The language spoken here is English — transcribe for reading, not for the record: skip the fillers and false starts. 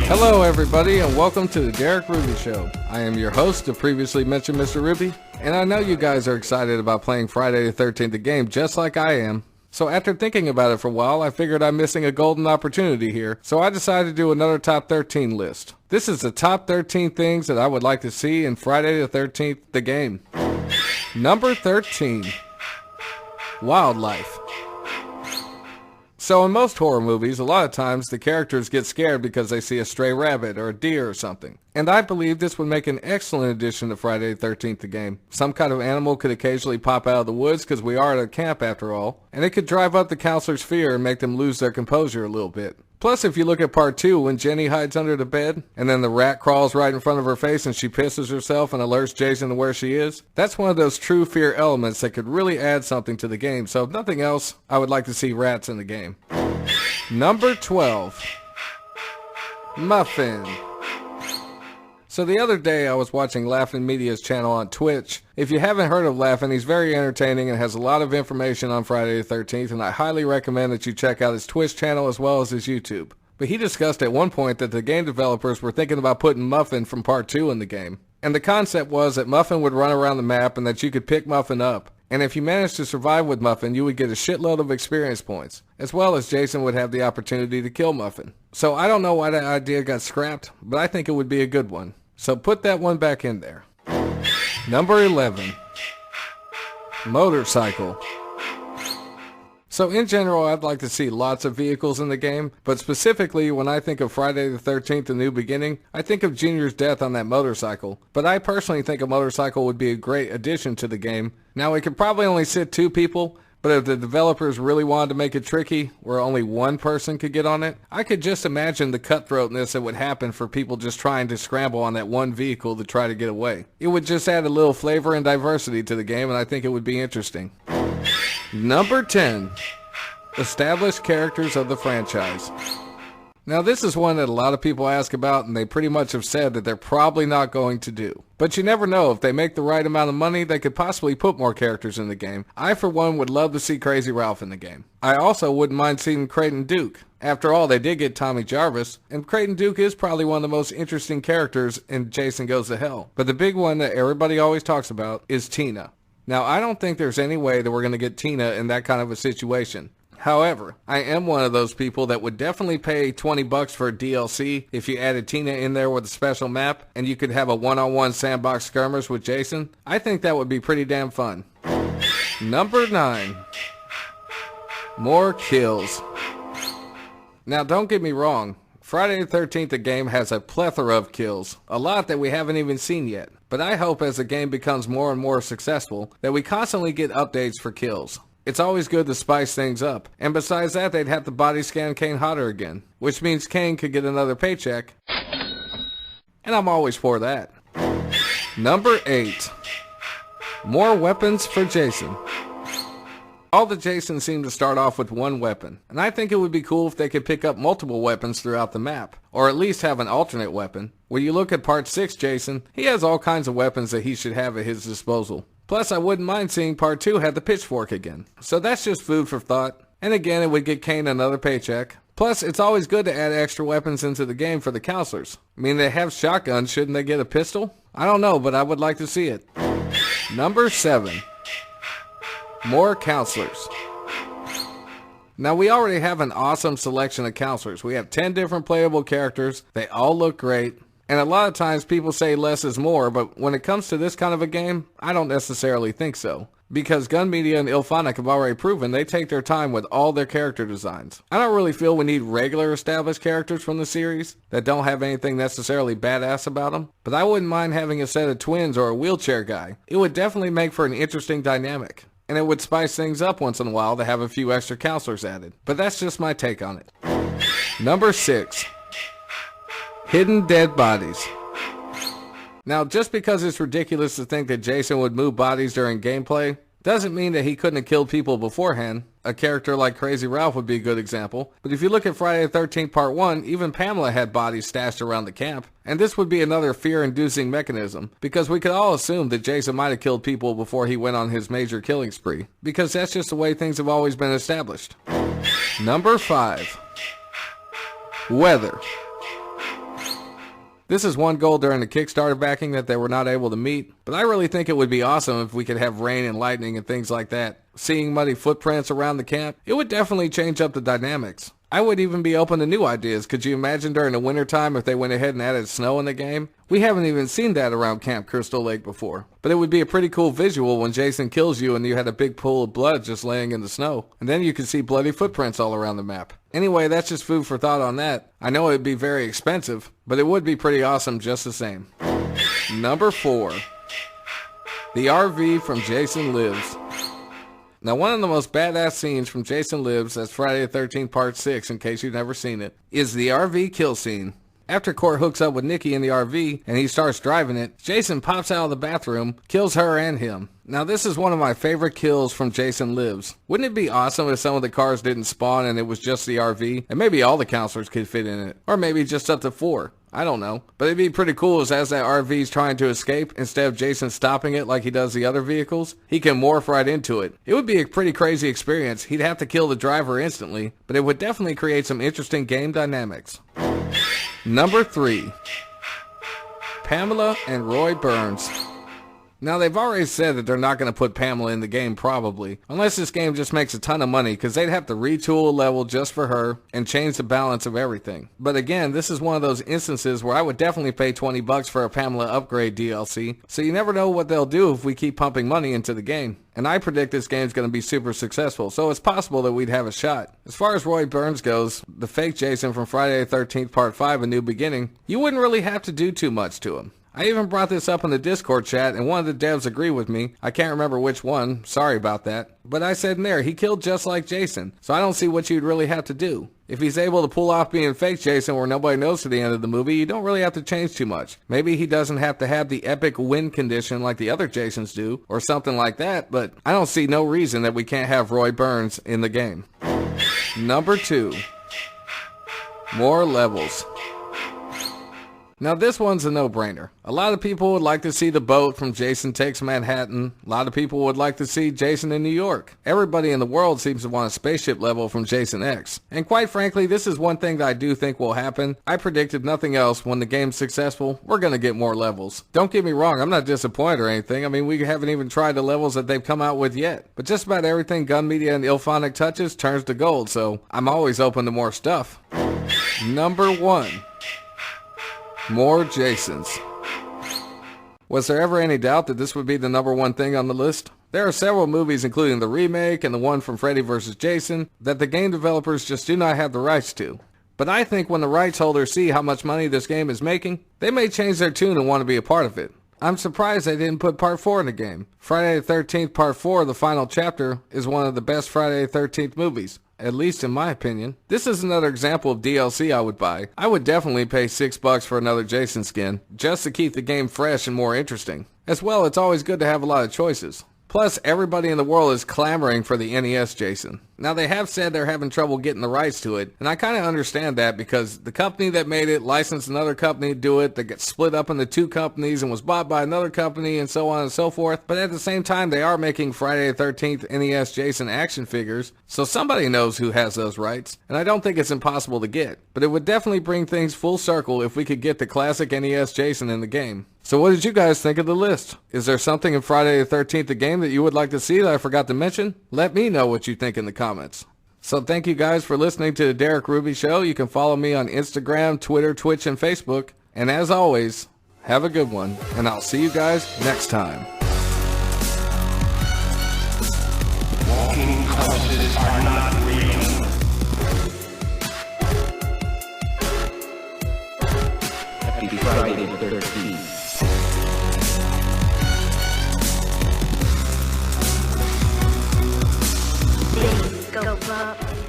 Hello everybody and welcome to the Derek Ruby Show. I am your host, the previously mentioned Mr. Ruby, and I know you guys are excited about playing Friday the 13th the game just like I am. So after thinking about it for a while, I figured I'm missing a golden opportunity here, so I decided to do another top 13 list. This is the top 13 things that I would like to see in Friday the 13th the game. Number 13. Wildlife. So in most horror movies, a lot of times the characters get scared because they see a stray rabbit or a deer or something. And I believe this would make an excellent addition to Friday the 13th the game. Some kind of animal could occasionally pop out of the woods because we are at a camp after all. And it could drive up the counselor's fear and make them lose their composure a little bit. Plus, if you look at part 2, when Jenny hides under the bed, and then the rat crawls right in front of her face and she pisses herself and alerts Jason to where she is, that's one of those true fear elements that could really add something to the game. So if nothing else, I would like to see rats in the game. Number 12. Muffin. So the other day I was watching Laughing Media's channel on Twitch. If you haven't heard of Laughing, he's very entertaining and has a lot of information on Friday the 13th, and I highly recommend that you check out his Twitch channel as well as his YouTube. But he discussed at one point that the game developers were thinking about putting Muffin from part 2 in the game. And the concept was that Muffin would run around the map and that you could pick Muffin up. And if you managed to survive with Muffin, you would get a shitload of experience points, as well as Jason would have the opportunity to kill Muffin. So I don't know why that idea got scrapped, but I think it would be a good one. So put that one back in there. Number 11. Motorcycle. So in general, I'd like to see lots of vehicles in the game, but specifically when I think of Friday the 13th, A New Beginning, I think of Junior's death on that motorcycle. But I personally think a motorcycle would be a great addition to the game. Now it could probably only sit 2 people, but if the developers really wanted to make it tricky, where only one person could get on it, I could just imagine the cutthroatness that would happen for people just trying to scramble on that one vehicle to try to get away. It would just add a little flavor and diversity to the game, and I think it would be interesting. Number 10. Established characters of the franchise. Now this is one that a lot of people ask about, and they pretty much have said that they're probably not going to do. But you never know, if they make the right amount of money, they could possibly put more characters in the game. I for one would love to see Crazy Ralph in the game. I also wouldn't mind seeing Creighton Duke. After all, they did get Tommy Jarvis, and Creighton Duke is probably one of the most interesting characters in Jason Goes to Hell. But the big one that everybody always talks about is Tina. Now I don't think there's any way that we're going to get Tina in that kind of a situation. However, I am one of those people that would definitely pay $20 for a DLC if you added Tina in there with a special map and you could have a one-on-one sandbox skirmish with Jason. I think that would be pretty damn fun. Number 9. More kills. Now don't get me wrong, Friday the 13th the game has a plethora of kills, a lot that we haven't even seen yet. But I hope as the game becomes more and more successful that we constantly get updates for kills. It's always good to spice things up. And besides that, they'd have to body scan Kane Hodder again, which means Kane could get another paycheck. And I'm always for that. Number 8. More weapons for Jason. All the Jasons seem to start off with one weapon, and I think it would be cool if they could pick up multiple weapons throughout the map, or at least have an alternate weapon. When you look at part 6 Jason, he has all kinds of weapons that he should have at his disposal. Plus, I wouldn't mind seeing part 2 have the pitchfork again. So that's just food for thought. And again, it would get Kane another paycheck. Plus, it's always good to add extra weapons into the game for the counselors. I mean, they have shotguns, shouldn't they get a pistol? I don't know, but I would like to see it. Number 7. More counselors. Now, we already have an awesome selection of counselors. We have 10 different playable characters. They all look great. And a lot of times people say less is more, but when it comes to this kind of a game, I don't necessarily think so. Because Gun Media and Ilphonic have already proven they take their time with all their character designs. I don't really feel we need regular established characters from the series that don't have anything necessarily badass about them, but I wouldn't mind having a set of twins or a wheelchair guy. It would definitely make for an interesting dynamic. And it would spice things up once in a while to have a few extra counselors added. But that's just my take on it. Number 6. Hidden dead bodies. Now, just because it's ridiculous to think that Jason would move bodies during gameplay, doesn't mean that he couldn't have killed people beforehand. A character like Crazy Ralph would be a good example. But if you look at Friday the 13th Part 1, even Pamela had bodies stashed around the camp. And this would be another fear-inducing mechanism, because we could all assume that Jason might have killed people before he went on his major killing spree, because that's just the way things have always been established. Number 5. Weather. This is one goal during the Kickstarter backing that they were not able to meet, but I really think it would be awesome if we could have rain and lightning and things like that. Seeing muddy footprints around the camp, it would definitely change up the dynamics. I would even be open to new ideas. Could you imagine during the wintertime if they went ahead and added snow in the game? We haven't even seen that around Camp Crystal Lake before. But it would be a pretty cool visual when Jason kills you and you had a big pool of blood just laying in the snow. And then you could see bloody footprints all around the map. Anyway, that's just food for thought on that. I know it would be very expensive, but it would be pretty awesome just the same. Number 4. The RV from Jason Lives. Now, one of the most badass scenes from Jason Lives, that's Friday the 13th Part 6, in case you've never seen it, is the RV kill scene. After Court hooks up with Nikki in the RV and he starts driving it, Jason pops out of the bathroom, kills her and him. Now, this is one of my favorite kills from Jason Lives. Wouldn't it be awesome if some of the cars didn't spawn and it was just the RV, and maybe all the counselors could fit in it, or maybe just up to 4. I don't know. But it'd be pretty cool as that RV's trying to escape, instead of Jason stopping it like he does the other vehicles, he can morph right into it. It would be a pretty crazy experience. He'd have to kill the driver instantly, but it would definitely create some interesting game dynamics. Number 3. Pamela and Roy Burns. Now, they've already said that they're not going to put Pamela in the game probably, unless this game just makes a ton of money, because they'd have to retool a level just for her and change the balance of everything. But again, this is one of those instances where I would definitely pay $20 for a Pamela upgrade DLC, so you never know what they'll do if we keep pumping money into the game. And I predict this game's going to be super successful, so it's possible that we'd have a shot. As far as Roy Burns goes, the fake Jason from Friday the 13th Part 5, A New Beginning, you wouldn't really have to do too much to him. I even brought this up in the Discord chat, and one of the devs agreed with me. I can't remember which one, sorry about that. But I said in there, he killed just like Jason, so I don't see what you'd really have to do. If he's able to pull off being fake Jason where nobody knows to the end of the movie, you don't really have to change too much. Maybe he doesn't have to have the epic win condition like the other Jasons do, or something like that, but I don't see no reason that we can't have Roy Burns in the game. Number 2. More levels. Now, this one's a no-brainer. A lot of people would like to see the boat from Jason Takes Manhattan. A lot of people would like to see Jason in New York. Everybody in the world seems to want a spaceship level from Jason X. And quite frankly, this is one thing that I do think will happen. I predicted nothing else. When the game's successful, we're going to get more levels. Don't get me wrong, I'm not disappointed or anything. I mean, we haven't even tried the levels that they've come out with yet. But just about everything Gun Media and Ilphonic touches turns to gold, so I'm always open to more stuff. Number 1. More Jasons. Was there ever any doubt that this would be the number 1 thing on the list? There are several movies, including the remake and the one from Freddy vs. Jason, that the game developers just do not have the rights to. But I think when the rights holders see how much money this game is making, they may change their tune and want to be a part of it. I'm surprised they didn't put Part 4 in the game. Friday the 13th Part 4, the final chapter, is one of the best Friday the 13th movies. At least in my opinion. This is another example of DLC I would buy. I would definitely pay $6 for another Jason skin, just to keep the game fresh and more interesting. As well, it's always good to have a lot of choices. Plus, everybody in the world is clamoring for the NES Jason. Now, they have said they're having trouble getting the rights to it, and I kind of understand that because the company that made it licensed another company to do it that got split up into 2 companies and was bought by another company and so on and so forth. But at the same time, they are making Friday the 13th NES Jason action figures, so somebody knows who has those rights, and I don't think it's impossible to get. But it would definitely bring things full circle if we could get the classic NES Jason in the game. So what did you guys think of the list? Is there something in Friday the 13th the game that you would like to see that I forgot to mention? Let me know what you think in the comments. So thank you guys for listening to the Derek Ruby Show. You can follow me on Instagram, Twitter, Twitch, and Facebook. And as always, have a good one, and I'll see you guys next time. Walking corpses are not real. Happy Friday the 13th. Go up.